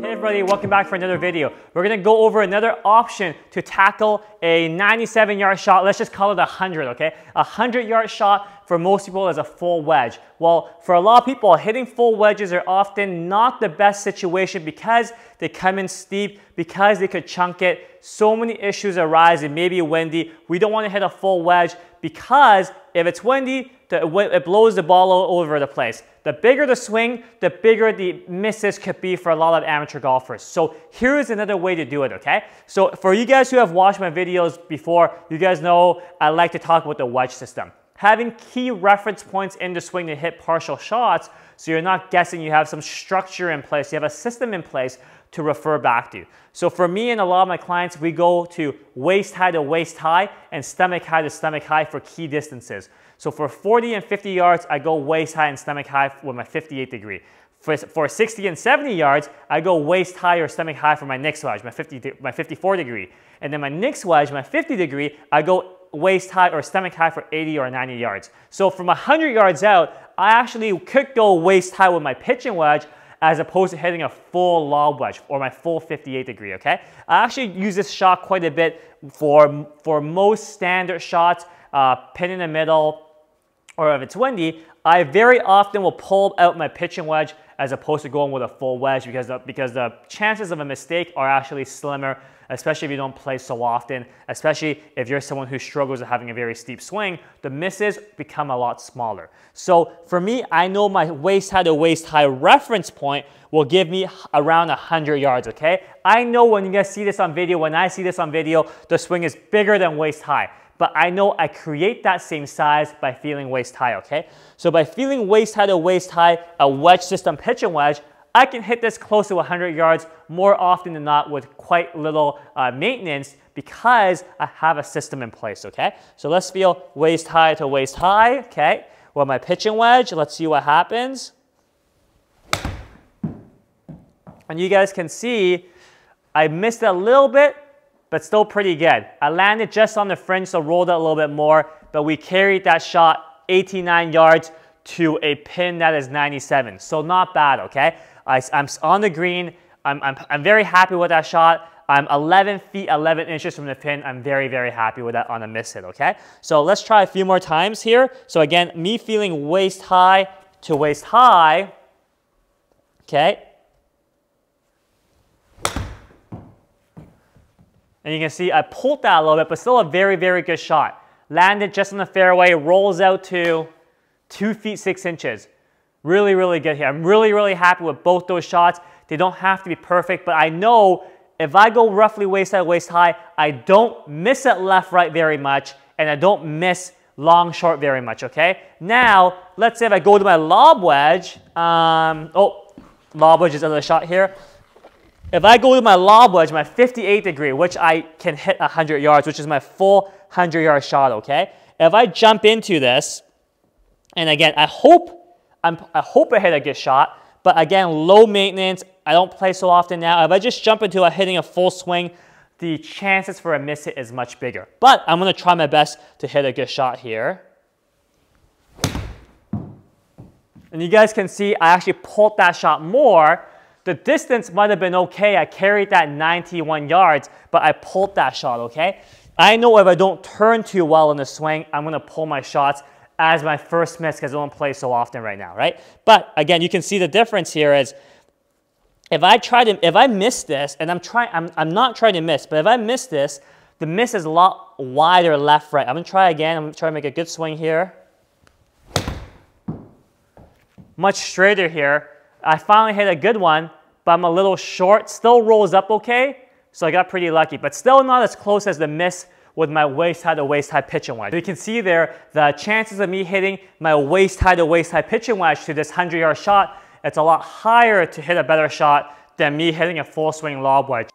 Everybody, welcome back for another video. We're going to go over another option to tackle a 97-yard shot. Let's just call it 100, okay? A 100-yard shot for most people is a full wedge. Well, for a lot of people, hitting full wedges are often not the best situation because they come in steep, because they could chunk it. So many issues arise. It may be windy. We don't want to hit a full wedge because if it's windy, it blows the ball all over the place. The bigger the swing, the bigger the misses could be for a lot of amateur golfers. So here's another way to do it, okay? So for you guys who have watched my videos before, you guys know I like to talk about the wedge system. Having key reference points in the swing to hit partial shots so you're not guessing, you have some structure in place, you have a system in place to refer back to. So for me and a lot of my clients, we go to waist high to waist high and stomach high to stomach high for key distances. So for 40 and 50 yards, I go waist high and stomach high with my 58 degree. For 60 and 70 yards, I go waist high or stomach high for my next wedge, my 54 degree. And then my next wedge, my 50 degree, I go waist high or stomach high for 80 or 90 yards. So from 100 yards out, I actually could go waist high with my pitching wedge as opposed to hitting a full lob wedge or my full 58 degree, okay? I actually use this shot quite a bit for most standard shots, pin in the middle, or if it's windy, I very often will pull out my pitching wedge as opposed to going with a full wedge because the chances of a mistake are actually slimmer, especially if you don't play so often, especially if you're someone who struggles with having a very steep swing, the misses become a lot smaller. So for me, I know my waist high to waist high reference point will give me around 100 yards, okay? I know when you guys see this on video, when I see this on video, the swing is bigger than waist high. But I know I create that same size by feeling waist high, okay? So by feeling waist high to waist high, a wedge system pitching wedge, I can hit this close to 100 yards more often than not with quite little maintenance because I have a system in place, okay? So let's feel waist high to waist high, okay? With my pitching wedge, let's see what happens. And you guys can see I missed it a little bit, but still pretty good. I landed just on the fringe, so rolled it a little bit more, but we carried that shot 89 yards to a pin that is 97. So not bad, okay? I'm on the green. I'm very happy with that shot. I'm 11 feet, 11 inches from the pin. I'm very, very happy with that on a miss hit, okay? So let's try a few more times here. So again, me feeling waist high to waist high, okay? And you can see I pulled that a little bit, but still a very, very good shot. Landed just on the fairway, rolls out to 2 feet 6 inches. Really, really good here. I'm really, really happy with both those shots. They don't have to be perfect, but I know if I go roughly waist high, waist high, I don't miss it left, right very much, and I don't miss long, short very much, okay? Now, let's say if I go to my lob wedge, lob wedge is another shot here. If I go to my lob wedge, my 58 degree, which I can hit 100 yards, which is my full 100-yard shot, okay? If I jump into this, and again, I hope I hit a good shot, but again, low maintenance. I don't play so often now. If I just jump into hitting a full swing, the chances for a miss hit is much bigger. But I'm going to try my best to hit a good shot here. And you guys can see I actually pulled that shot more. The distance might have been okay. I carried that 91 yards, but I pulled that shot, okay? I know if I don't turn too well in the swing, I'm going to pull my shots as my first miss because I don't play so often right now, right? But again, you can see the difference here is if I miss this, and I'm not trying to miss, but if I miss this, the miss is a lot wider left, right. I'm going to try again. I'm going to try to make a good swing here. Much straighter here. I finally hit a good one, but I'm a little short. Still rolls up okay, so I got pretty lucky, but still not as close as the miss with my waist high to waist high pitching wedge. You can see there the chances of me hitting my waist high to waist high pitching wedge to this 100-yard shot, it's a lot higher to hit a better shot than me hitting a full swing lob wedge.